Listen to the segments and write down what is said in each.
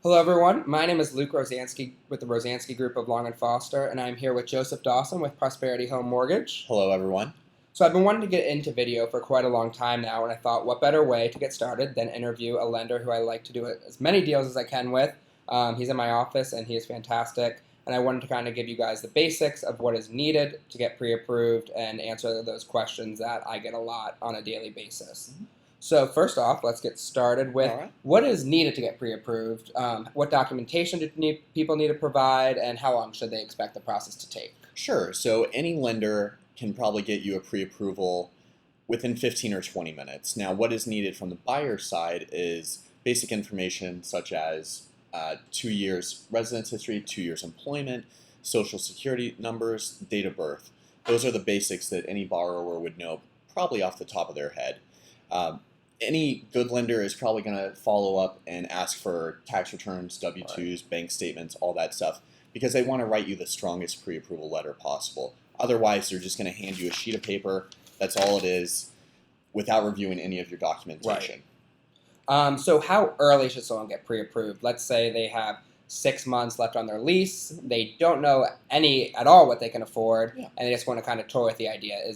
Hello, everyone. My name is Luke Rozansky with the Rozansky Group of Long and Foster, and I'm here with Joseph Dawson with Prosperity Home Mortgage. Hello, everyone. So I've been wanting to get into video for quite a long time now, and I thought, what better way to get started than interview a lender who I like to do as many deals as I can with. He's in my office, and he is fantastic. And I wanted to kind of give you guys the basics of what is needed to get pre-approved and answer those questions that I get a lot on a daily basis. So first off, let's get started with All right. what is needed to get pre-approved, what documentation do people need to provide, and how long should they expect the process to take? Sure. So any lender can probably get you a pre-approval within 15 or 20 minutes. Now, what is needed from the buyer side is basic information such as 2 years residence history, 2 years employment, social security numbers, date of birth. Those are the basics that any borrower would know probably off the top of their head. Any good lender is probably going to follow up and ask for tax returns, W-2s, bank statements, all that stuff, because they want to write you the strongest pre-approval letter possible. Otherwise, they're just going to hand you a sheet of paper, that's all it is, without reviewing any of your documentation. So how early should someone get pre-approved? Let's say they have 6 months left on their lease, they don't know any at all what they can afford, and they just want to kind of toy with the idea.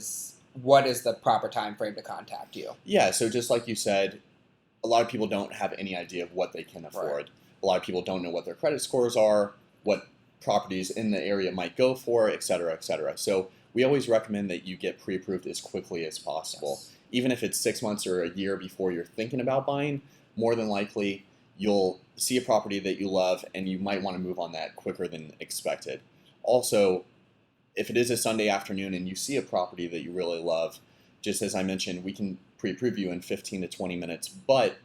What is the proper time frame to contact you? Yeah, so just like you said, a lot of people don't have any idea of what they can afford. Right. A lot of people don't know what their credit scores are, what properties in the area might go for, et cetera, et cetera. So we always recommend that you get pre-approved as quickly as possible. Yes. Even if it's 6 months or a year before you're thinking about buying, more than likely you'll see a property that you love and you might want to move on that quicker than expected. Also, if it is a Sunday afternoon and you see a property that you really love, just as I mentioned, we can pre-approve you in 15 to 20 minutes. But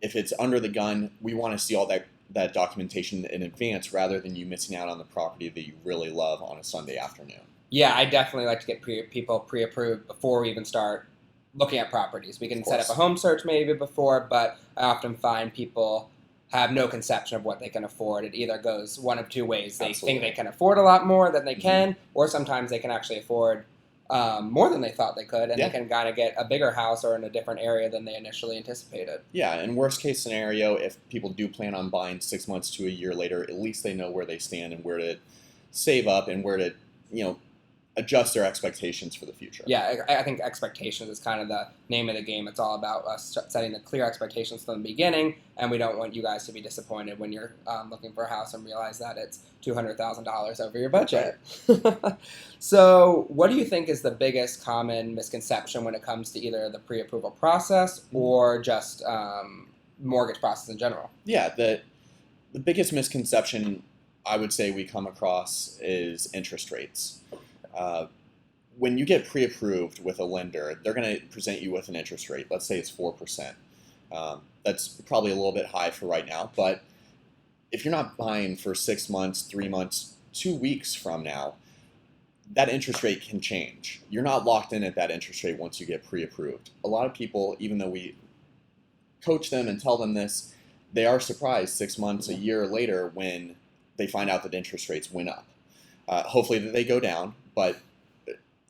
if it's under the gun, we want to see all that documentation in advance rather than you missing out on the property that you really love on a Sunday afternoon. Yeah, I definitely like to get people pre-approved before we even start looking at properties. We can set up a home search maybe before, but I often find people have no conception of what they can afford. It either goes one of two ways. They think they can afford a lot more than they can, or sometimes they can actually afford more than they thought they could, and they can kind of get a bigger house or in a different area than they initially anticipated. Yeah, in worst case scenario, if people do plan on buying 6 months to a year later, at least they know where they stand and where to save up and where to, adjust their expectations for the future. Yeah, I think expectations is kind of the name of the game. It's all about us setting the clear expectations from the beginning, and we don't want you guys to be disappointed when you're looking for a house and realize that it's $200,000 over your budget. Right. So what do you think is the biggest common misconception when it comes to either the pre-approval process or just mortgage process in general? Yeah, the biggest misconception I would say we come across is interest rates. When you get pre-approved with a lender, they're going to present you with an interest rate. Let's say it's 4%. That's probably a little bit high for right now, but if you're not buying for 6 months, 3 months, 2 weeks from now, that interest rate can change. You're not locked in at that interest rate once you get pre-approved. A lot of people, even though we coach them and tell them this, they are surprised 6 months, a year later when they find out that interest rates went up. Hopefully that they go down, but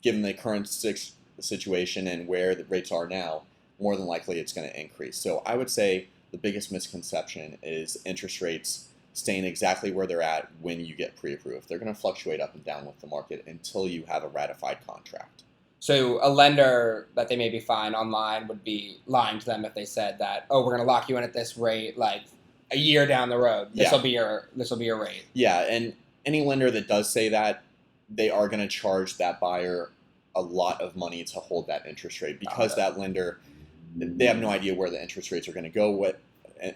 given the current situation and where the rates are now, more than likely it's going to increase. So I would say the biggest misconception is interest rates staying exactly where they're at when you get pre-approved. They're going to fluctuate up and down with the market until you have a ratified contract. So a lender that they maybe find online would be lying to them if they said that, oh, we're going to lock you in at this rate like a year down the road. This will be your rate. Yeah, and any lender that does say that, they are going to charge that buyer a lot of money to hold that interest rate because that lender, they have no idea where the interest rates are going to go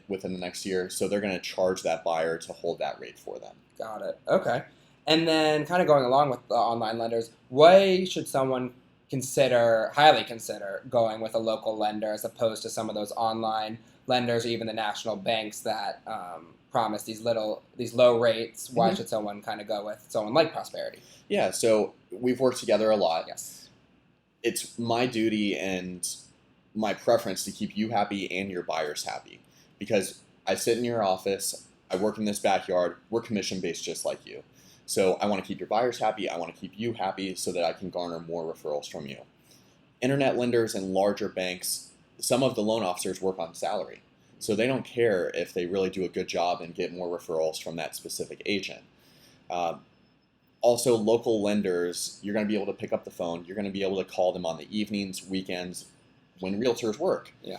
within the next year, so they're going to charge that buyer to hold that rate for them. Got it. Okay. And then kind of going along with the online lenders, why should someone highly consider going with a local lender as opposed to some of those online lenders or even the national banks that promise these low rates? Why should someone kind of go with someone like Prosperity? Yeah, so we've worked together a lot. Yes. It's my duty and my preference to keep you happy and your buyers happy because I sit in your office, I work in this backyard, we're commission-based just like you. So I want to keep your buyers happy, I want to keep you happy so that I can garner more referrals from you. Internet lenders and larger banks, some of the loan officers work on salary. So they don't care if they really do a good job and get more referrals from that specific agent. Uh, Also, local lenders, you're going to be able to pick up the phone. You're going to be able to call them on the evenings, weekends, when realtors work. Yeah.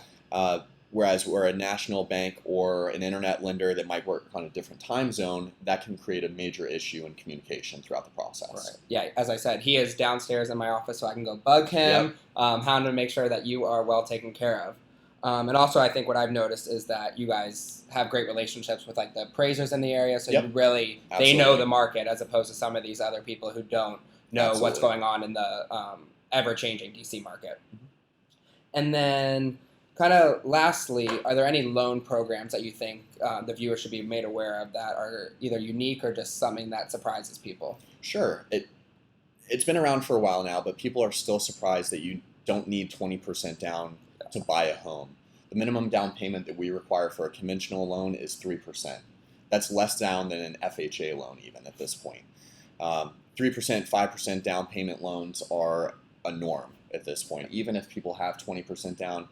Whereas we're a national bank or an internet lender that might work on a different time zone, that can create a major issue in communication throughout the process. Right. Yeah, as I said, he is downstairs in my office, so I can go bug him, hound him to make sure that you are well taken care of. And also, I think what I've noticed is that you guys have great relationships with like the appraisers in the area, so you really they know the market as opposed to some of these other people who don't know what's going on in the ever-changing DC market. And then, kind of lastly, are there any loan programs that you think the viewer should be made aware of that are either unique or just something that surprises people? Sure. It's been around for a while now, but people are still surprised that you don't need 20% down to buy a home. The minimum down payment that we require for a conventional loan is 3%. That's less down than an FHA loan even at this point. 3%, 5% down payment loans are a norm at this point. Even if people have 20% down,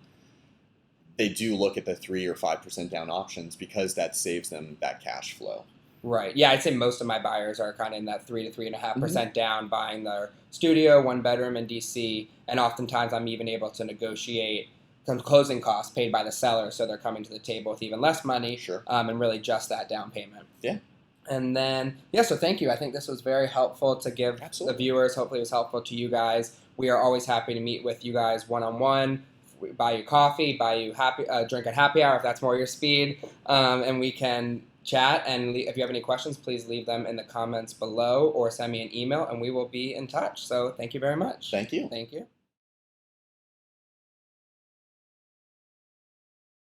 they do look at the 3 or 5% down options because that saves them that cash flow. Right. Yeah, I'd say most of my buyers are kind of in that 3 to 3.5% down, buying their studio, 1 bedroom in DC, and oftentimes I'm even able to negotiate some closing costs paid by the seller, so they're coming to the table with even less money, and really just that down payment. Yeah. And then, so thank you. I think this was very helpful to give the viewers. Hopefully it was helpful to you guys. We are always happy to meet with you guys one-on-one. We buy you coffee, buy you drink at happy hour if that's more your speed, and we can chat. And if you have any questions, please leave them in the comments below or send me an email, and we will be in touch. So thank you very much. Thank you. Thank you.